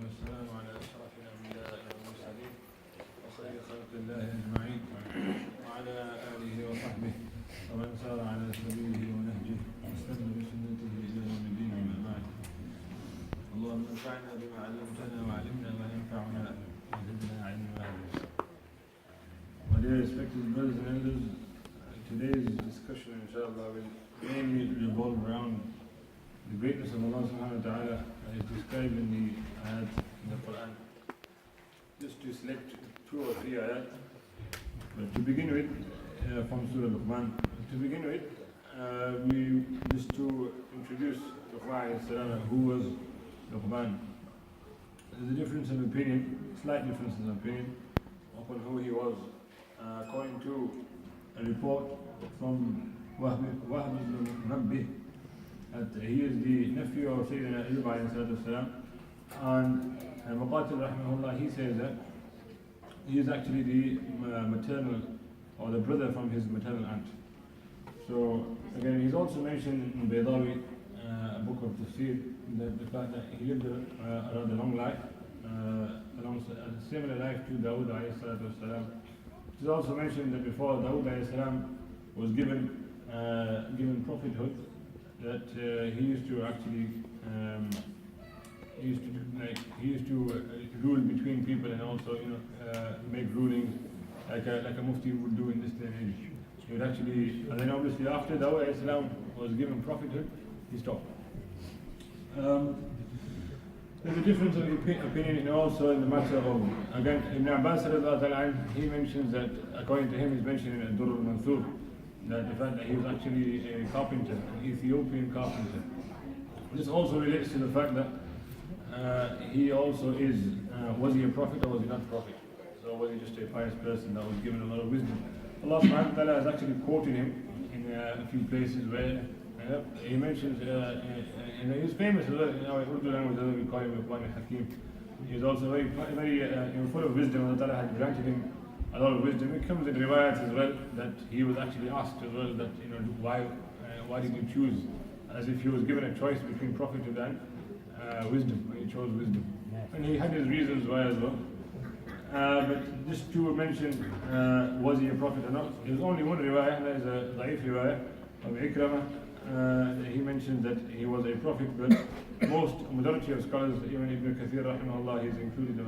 والسلام على أشرف الأنبياء والمرسلين وخير خلق الله أجمعين وعلى آله وصحبه ومن سار على سبيله ونهجه واستنى بسنته إلى يوم الدين أما بعد. اللهم انفعنا بما علمتنا وعلمنا ما ينفعنا وزدنا علما. My dear respected brothers and elders, today's discussion inshallah will mainly revolve around the greatness of Allah subhanahu wa ta'ala as described in the ayat in the Quran. Just to select 2 or 3 ayat. But to begin with, from Surah Rahman, we just to introduce Rahman, who was Rahman. There's a difference in opinion, slight difference in opinion, upon who he was. According to a report from Wahb ibn Munabbih, that he is the nephew of Sayyidina Ayyub alayhi salatu wasalam, and Muqatil rahimahullah, he says that he is actually the maternal or the brother from his maternal aunt. So again, he's also mentioned in Baydawi, a book of tafsir, that the fact that he lived a rather long life, a similar life to Dawood alayhi salatu wasalam. It is also mentioned that before Dawood alayhi salam was given prophethood, that he used to actually rule between people and also make rulings like a mufti would do in this day and age. He would actually, and then obviously after Dawud alayhi salam was given prophethood, he stopped. There's a difference of opinion also in the matter of, again, Ibn Abbas he mentions that, according to him, he's mentioned in Durr al-Mansur, that the fact that he was actually a carpenter, an Ethiopian carpenter. This also relates to the fact that he also is, was he a prophet or was he not a prophet? So was he just a pious person that was given a lot of wisdom? Allah subhanahu wa ta'ala has actually quoted him in a few places where he mentions, he's famous as well, in our Urdu language, we call him Rahman al-Hakim. He is also very full of wisdom. Allah ta'ala has granted him a lot of wisdom. It comes in riwayat as well that he was actually asked as well that why did you choose, as if he was given a choice between prophethood and wisdom, and he chose wisdom. And he had his reasons why as well. But just to mention, was he a prophet or not? There's only one riwayah, and that is a da'if riwayah of Ikramah. He mentions that he was a prophet, but majority of scholars, even Ibn Kathir rahimahullah, he's included,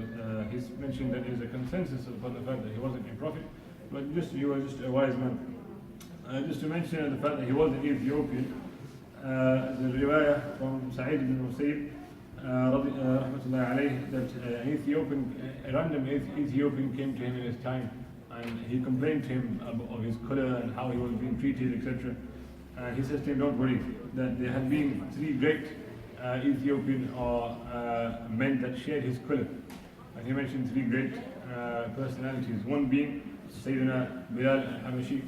he's mentioned that there's a consensus upon the fact that he wasn't a prophet, but he was just a wise man. Just to mention the fact that he was an Ethiopian, the riwayah from Sa'id ibn Musayyib, rahmatullahi alayhi, that a random Ethiopian came to him in his time, and he complained to him of his color and how he was being treated, etc. He says to him, don't worry, that there had been 3 great Ethiopian men that shared his color. And he mentioned 3 great personalities, one being Sayyidina Bilal al-Habashi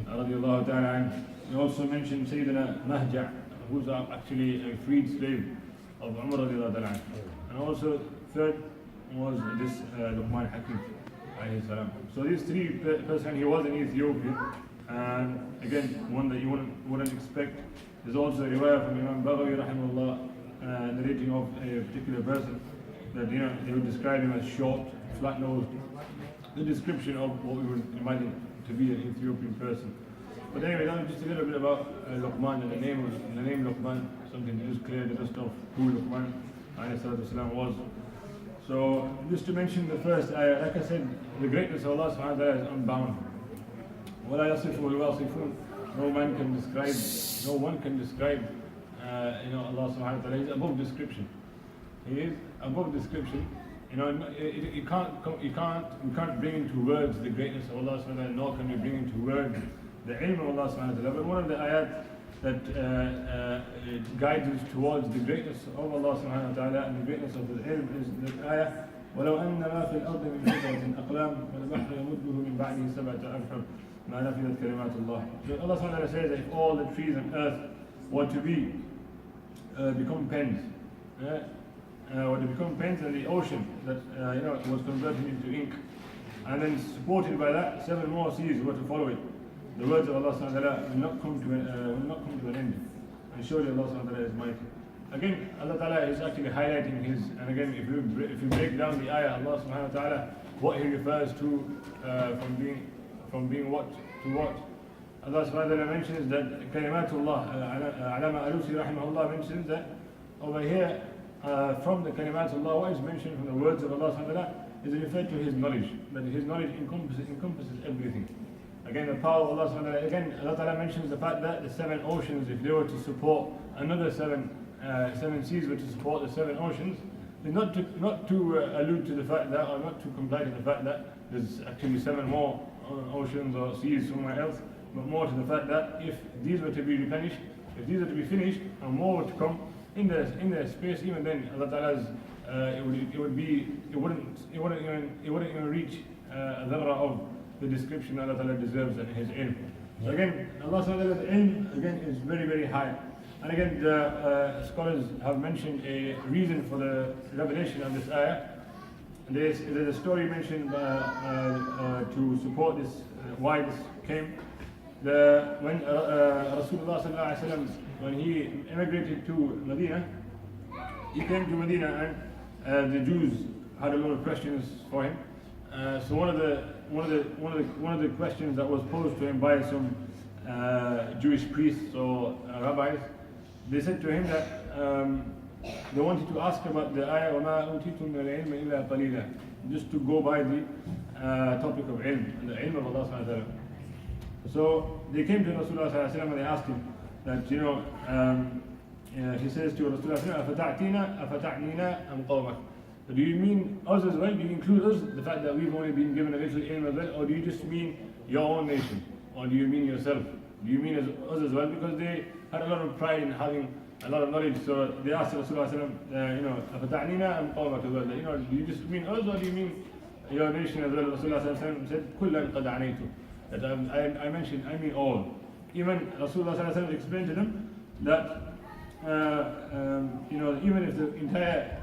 radiallahu ta'ala anhu. He also mentioned Sayyidina Mahja, who's actually a freed slave of Umar radiallahu ta'ala anhu. And also 3rd was this Rahman al-Hakim alayhi salam. So these 3 persons, he was an Ethiopian. And again, one that you wouldn't expect. There's also a riwayah from Imam Baghawi rahimahullah narrating of a particular person that they would describe him as short, flat-nosed. The description of what we would imagine to be an Ethiopian person. But anyway, just a little bit about Luqman and the name Luqman, something to just clear the dust of who Luqman was. So just to mention the first ayah, like I said, the greatness of Allah subhanahu wa ta'ala is unbound. وَلَا يَصِفُ الْوَاصِفُونَ. No one can describe Allah subhanahu wa ta'ala. He's above description. He is above description. You can't bring into words the greatness of Allah subhanahu wa ta'ala, nor can you bring into words the ilm of Allah subhanahu wa ta'ala. But one of the ayat that guides us towards the greatness of Allah subhanahu wa ta'ala and the greatness of the ilm is the ayah وَلَوْ أَنَّ مَا فِي الْأَرْضِ مِنْ شَجَرَةٍ أَقْلَامٍ وَالْبَحْرُ يَمُدُّهُ مِنْ بَعْدِهِ سَبْعَةَ أَبْحُرٍ مَا نَفِذَتْ كَلِمَاتُ اللَّهِ. So Allah subhanahu wa ta'ala says that if all the trees on earth were to become pens, or to become pens, and the ocean that was converted into ink, and then supported by that 7 more seas were to follow it, the words of Allah subhanahu wa ta'ala will not come to an end. And surely Allah subhanahu wa ta'ala is mighty. again, Allah Ta'ala is actually highlighting his, and again, if you break down the ayah, Allah Subhanahu wa Ta'ala, what he refers to from being what to what. Allah Subhanahu wa Ta'ala mentions that Kalimatullah, Alama Alusi Rahimahullah mentions that over here, from the Kalimatullah, what is mentioned from the words of Allah Subhanahu wa Ta'ala is referred to his knowledge, that his knowledge encompasses everything. Again, the power of Allah Subhanahu wa Ta'ala, again, Allah Ta'ala mentions the fact that the 7 oceans, if they were to support another 7 seas were to support the 7 oceans, is not to allude to the fact that, or not to comply to the fact that there's actually 7 more oceans or seas somewhere else, but more to the fact that if these were to be replenished, if these were to be finished, and more were to come in the space, even then Allah Ta'ala's it wouldn't even reach a dharra of the description Allah Ta'ala deserves in his ilm. So again, Allah Ta'ala's ilm again is very, very high. And again, the scholars have mentioned a reason for the revelation of this ayah. There's a story mentioned to support this, why this came. When Rasulullah Sallallahu Alaihi Wasallam, when he immigrated to Medina, he came to Medina and the Jews had a lot of questions for him. So one of the questions that was posed to him by some Jewish priests or rabbis, they said to him that they wanted to ask about the ayah وَمَا أُوتِيتُم مِّنَ الْعِلْمِ إِلَّا قَلِيلًا, just to go by the topic of ilm, the ilm of Allah subhanahu wa ta'ala. So they came to Rasulullah sallallahu alaihi wasallam and they asked him that, he says to Rasulullah, أَفَتَعْنِينَا أَمْ قَوْمَكَ, do you mean us as well? Do you include us, the fact that we've only been given a little ilm as well? Or do you just mean your own nation? Or do you mean yourself? Do you mean us as well? Because they had a lot of pride in having a lot of knowledge. So they asked Rasulullah أَفَتَعْنِينَا أَمْ قَوْمَكَ as well? Do you just mean us or do you mean your nation as well? Rasulullah said, كُلًّا قَدْ عَنَيْتُ, that I mean all. Even Rasulullah explained to them that even if the entire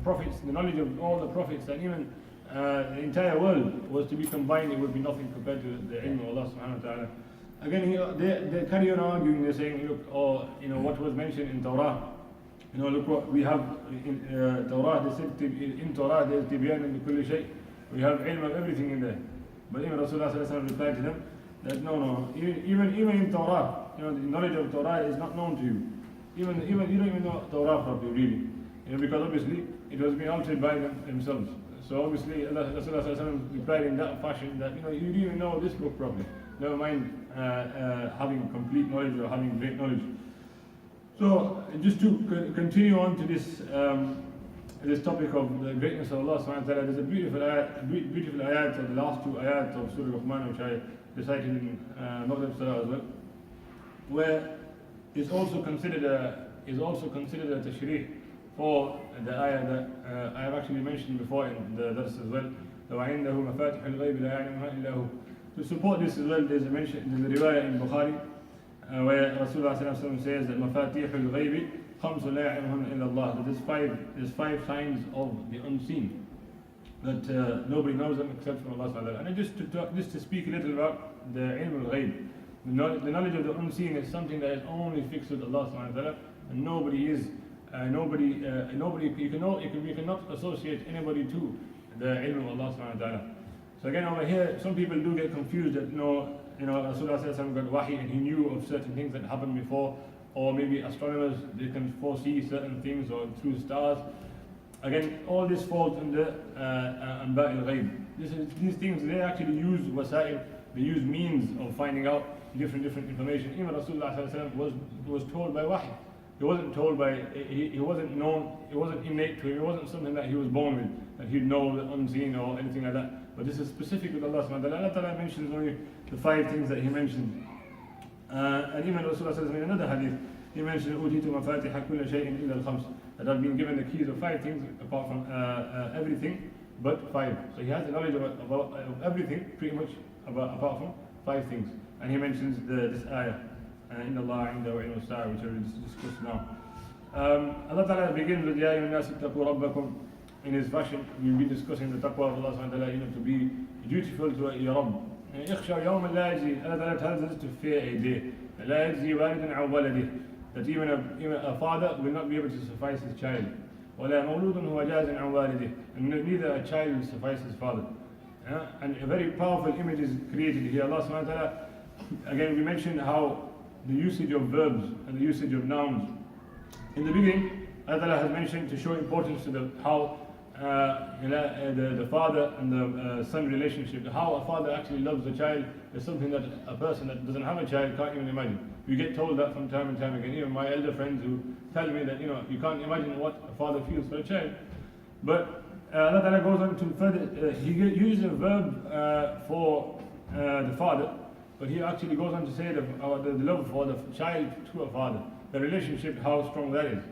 prophets, the knowledge of all the prophets, and even the entire world was to be combined, it would be nothing compared to the ilm of Allah subhanahu wa ta'ala. Again, they carry on arguing, they're saying, look, what was mentioned in Torah, look what we have in Torah, they said in Torah there's tibyan li kulli shay, we have ilm of everything in there. But even Rasulullah replied to them that no, even in Torah, the knowledge of Torah is not known to you. Even you don't even know Torah properly, really, because obviously it was being altered by themselves. So obviously Rasulullah replied in that fashion that you don't even know this book properly. Never mind having complete knowledge or having great knowledge. So just to continue on to this topic of the greatness of Allah subhanahu wa ta'ala, there's a beautiful ayat, the last 2 ayat of Surah Rahman, which I recited in Maghrib Salah as well, where is also considered a tashrih for the ayah that I have actually mentioned before in the dars as well. وَعِنْدَهُ مَفَاتِحُ الْغَيْبِ لَا يَعْلَمُهَا إِلَّا هُ. To support this as well, there's a riwayah in Bukhari where Rasulullah says that مَفَاتِحُ الْغَيْبِ خَمْسٌ لَا يَعْلَمُهُنَّ إِلَّا اللَّهُ, that there's 5 signs of the unseen that nobody knows them except from Allah subhanahu wa ta'ala. And just to speak a little about the ilm al-ghayb, the knowledge of the unseen is something that is only fixed with Allah subhanahu wa ta'ala, and you cannot associate anybody to the ilm of Allah subhanahu wa ta'ala. So again, over here, some people do get confused that Rasulullah got wahi and he knew of certain things that happened before, or maybe astronomers, they can foresee certain things or through stars. Again, all this falls under anba' al-ghayb. These things, they actually use wasa'il, they use means of finding out different information. Even Rasulullah was told by wahi. He wasn't told by, he wasn't known, it wasn't innate to him, it wasn't something that he was born with, that he'd know the unseen or anything like that. But this is specific with Allah subhanahu wa ta'ala. Allah ta'ala mentions only the 5 things that he mentioned. And even Rasulullah in another hadith, he mentioned أُوتِيتُ مَفَاتِحَ كُلَّ شَيْءٍ إِلَّا الْخَمْسِ, that I've been given the keys of 5 things apart from everything but 5. So he has the knowledge of everything pretty much apart from 5 things. And he mentions this ayah, إِنَّ اللَّهَ عِنْدَهُ عِلْمُ السَّاعَةِ, which I will discuss now. Allah Ta'ala begins with يَا أَيُّهَا النَّاسُ اتَّقُوا رَبَّكُمْ. In his fashion, we'll be discussing the taqwa of Allah subhanahu wa ta'ala, to be dutiful to your Rabb. اخشوا يوما لا يجزي, Allah Ta'ala tells us to fear a day. لا يجزي والد عن ولده, that even a father will not be able to suffice his child. وَلَا مَوْلُودٌ هُوَ جَازٍ عَنْ وَالِدِهِ, and neither a child will suffice his father. And a very powerful image is created here. Allah subhanahu wa ta'ala, again we mentioned how the usage of verbs and the usage of nouns. In the beginning, Allah has mentioned to show importance to how the father and the son relationship, how a father actually loves the child is something that a person that doesn't have a child can't even imagine. We get told that from time and time again. Even my elder friends who tell me that you can't imagine what a father feels for a child. But Allah Ta'ala goes on to further, he uses a verb for the father, but he actually goes on to say the love for the child to a father, the relationship, how strong that is.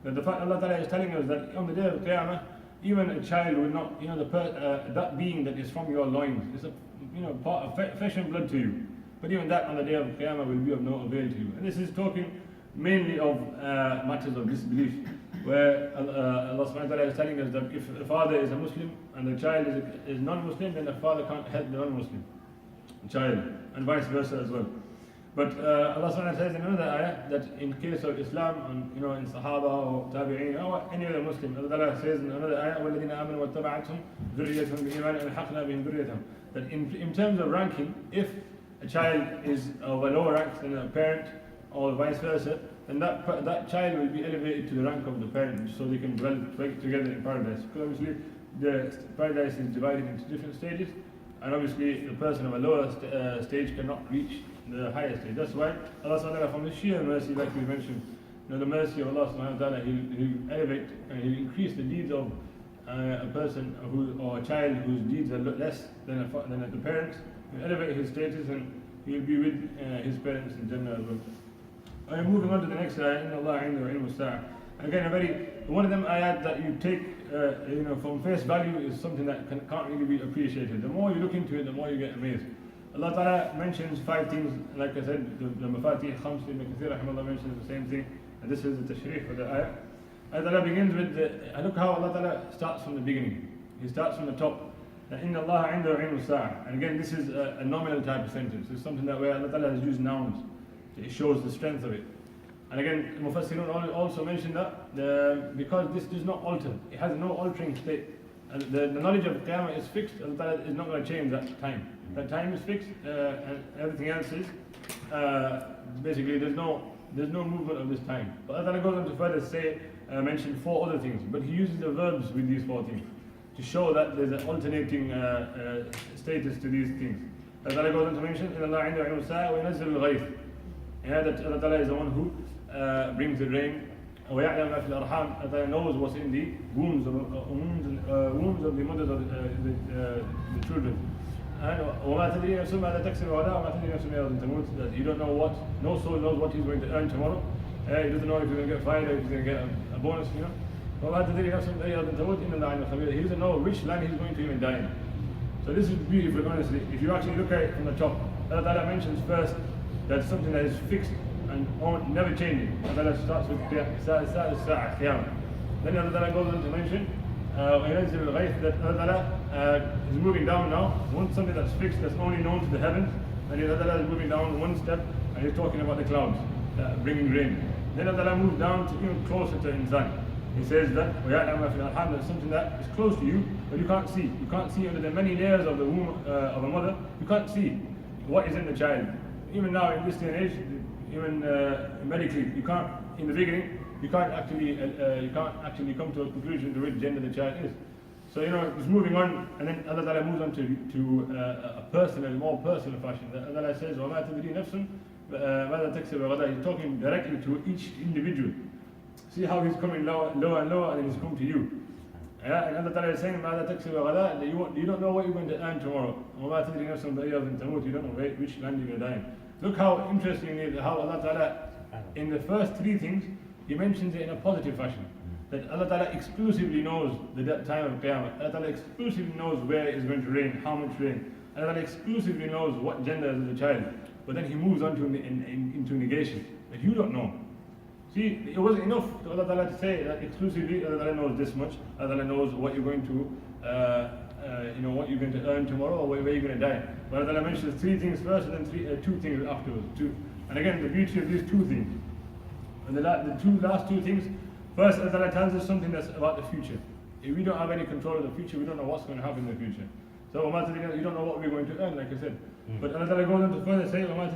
That the fact Allah Ta'ala is telling us that on the day of Qiyamah, even a child will not, that being that is from your loins is a part of flesh and blood to you. But even that on the day of Qiyamah will be of no avail to you. And this is talking mainly of matters of disbelief, where Allah subhanahu wa ta'ala is telling us that if the father is a Muslim and the child is non-Muslim, then the father can't help the non-Muslim child, and vice versa as well. But Allah subhanahu wa ta'ala says in another ayah that in case of Islam and in Sahaba or Tabi'een or any other Muslim, Allah says in another ayah, وَالَّذِينَ آمَنُوا وَاتَّبَعَتْهُمْ ذُرِّيَّتُهُم بِإِيمَانٍ أَلْحَقْنَا بِهِمْ ذُرِّيَّتَهُم. That in terms of ranking, if a child is of a lower rank than a parent or vice versa, then that child will be elevated to the rank of the parent, so they can dwell together in paradise. Because obviously the paradise is divided into different stages, and obviously the person of a lower stage cannot reach the higher stage. That's why Allah subhanahu wa ta'ala, from the sheer mercy, like we mentioned, the mercy of Allah subhanahu wa ta'ala, He'll elevate and He'll increase the deeds of a person or a child whose deeds are less than the parents. He'll elevate his status and he'll be with his parents in Jannah as well. I'm moving on to the next ayah, إِنَّ اللَّهَ عِنْدَهُ عِلْمُ السَّاعَةِ. Again, one of them ayat that you take from face value is something that can't really be appreciated. The more you look into it, the more you get amazed. Allah Ta'ala mentions 5 things, like I said, the Mafatih Khams, Ibn Kathir Rahimahullah mentions the same thing, and this is the tashrih for the ayah. Allah Ta'ala begins with, look how Allah Ta'ala starts from the beginning. He starts from the top. إِنَّ اللَّهَ عِنْدَهُ عِلْمُ السَّاعَةِ. And again, this is a nominal type of sentence. It's something that where Allah Ta'ala has used nouns. It shows the strength of it. And again, Mufassirun also mentioned that because this does not alter, it has no altering state. And the knowledge of Qiyamah is fixed. Allah Ta'ala is not going to change that time. That time is fixed, and everything else is basically there's no movement of this time. But Allah Ta'ala goes on to further mention 4 other things, but He uses the verbs with these 4 things to show that there's an alternating status to these things. Allah Ta'ala goes on to mention إِنَّ اللَّهَ عِنْدَهُ عِلْمُ السَّاعَةِ وَيُنَزِّلُ الْغَيْثَ. That Allah Ta'ala is the one who brings the rain. وَيَعْلَمُ مَا فِي الْأَرْحَامِ. Allah Ta'ala knows what's in the wombs of the mothers of the children. And وَمَا تَدْرِي نَفْسٌ مَاذَا تَكْسِبُ غَدًا وَمَا تَدْرِي نَفْسٌ مَاذَا تَمُوتُ. That you don't know what, no soul knows what he's going to earn tomorrow. He doesn't know if he's going to get fired or if he's going to get a bonus, وَمَا تَدْرِي نَفْسٌ مَاذَا تَمُوتُ إِنَّ اللَّهَ عَلِيمٌ خَبِيرٌ. He doesn't know which land he's going to even die in. So this is beautiful, honestly. If you actually look at it from the top, Allah Ta'ala mentions first that something that is fixed and never changing. Allah starts with Qiyamah. Then Allah Ta'ala goes on to mention وَيُنَزِّلُ الْغَيْثَ, that Allah Ta'ala is moving down now. Something that's fixed, that's only known to the heavens. And Allah Ta'ala is moving down one step, and He's talking about the clouds bringing rain. Then Allah Ta'ala moves down to even closer to insan. He says that وَيَعْلَمُ مَا فِي الْأَرْحَامِ, that's something that is close to you, but you can't see. You can't see under the many layers of the womb of a mother. You can't see what is in the child. Even now in this day and age, even medically, you can't. In the beginning, you can't actually come to a conclusion to which gender the child is. So it's moving on, and then Allah Ta'ala moves on to a personal, more personal fashion. Allah says, وَمَا تَدْرِي نَفْسٌ مَاذَا تَكْسِبُ غَدًا. He's talking directly to each individual. See how he's coming lower and lower, and then he's come to you. And Allah Ta'ala is saying, مَاذَا تَكْسِبُ غَدًا, that you don't know what you're going to earn tomorrow. وَمَا تَدْرِي نَفْسٌ بِأَيِّ أَرْضٍ تَمُوتُ. You don't know which land you're going to die in. Look how interesting it is, how Allah Ta'ala, in the first 3 things, He mentions it in a positive fashion. That Allah Ta'ala exclusively knows the time of Qiyamah. Allah Ta'ala exclusively knows where it's going to rain, how much rain. Allah Ta'ala exclusively knows what gender is the child. But then He moves on to into negation, that you don't know. See, it wasn't enough to Allah Ta'ala to say that exclusively Allah Ta'ala knows this much. Allah Ta'ala knows what you're going to what you're going to earn tomorrow or where you're going to die. But Allah Ta'ala mentions 3 things first and then 2 things afterwards. And again, the beauty of these 2 things And the last two things, first, Allah tells us something that's about the future. If we don't have any control of the future, we don't know what's going to happen in the future. So, you don't know what we're going to earn, like I said. But Allah goes on to further say, Allah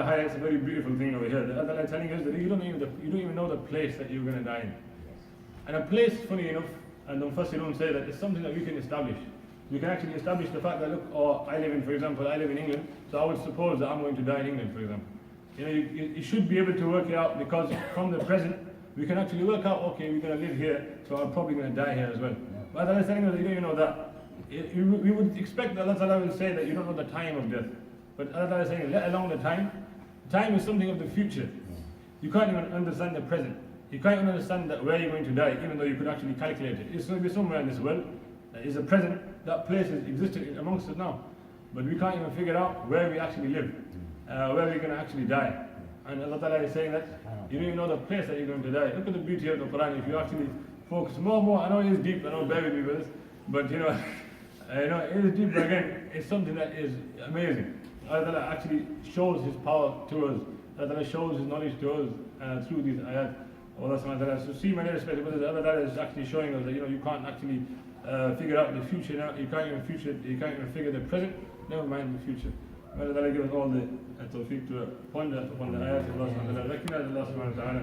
highlights a very beautiful thing over here. Allah is telling us that you don't even know the place that you're going to die in. And a place, funny enough, and the Mufassirun say that it's something that we can establish. We can actually establish the fact that, look, I live in England, so I would suppose that I'm going to die in England, for example. You should be able to work it out, because from the present, we can actually work out, okay, we're going to live here, so I'm probably going to die here as well. But Allah is telling us that you don't even know that. We would expect that Allah will say that you don't know the time of death. But Allah is saying, let alone the time. Time is something of the future. You can't even understand the present. You can't even understand that where you're going to die, even though you could actually calculate it. It's going to be somewhere in this world. That is the present. That place is existing amongst us now. But we can't even figure out where we actually live, where we're going to actually die. And Allah is saying that you don't even know the place that you're going to die. Look at the beauty of the Quran. If you actually focus more and more, I know it is deep, I know, bear with me with this, but it is deep, but again, it's something that is amazing. Allah actually shows His power to us. Allah shows His knowledge to us through these ayat. Allah subhanahu wa ta'ala. So see, my dear respected brothers, Allah is actually showing us that you can't actually figure out the future now. You can't even figure the present, never mind the future. May Allah give us all the tawfiq to ponder upon the ayat of Allah subhanahu wa ta'ala. Recognize Allah subhanahu wa ta'ala.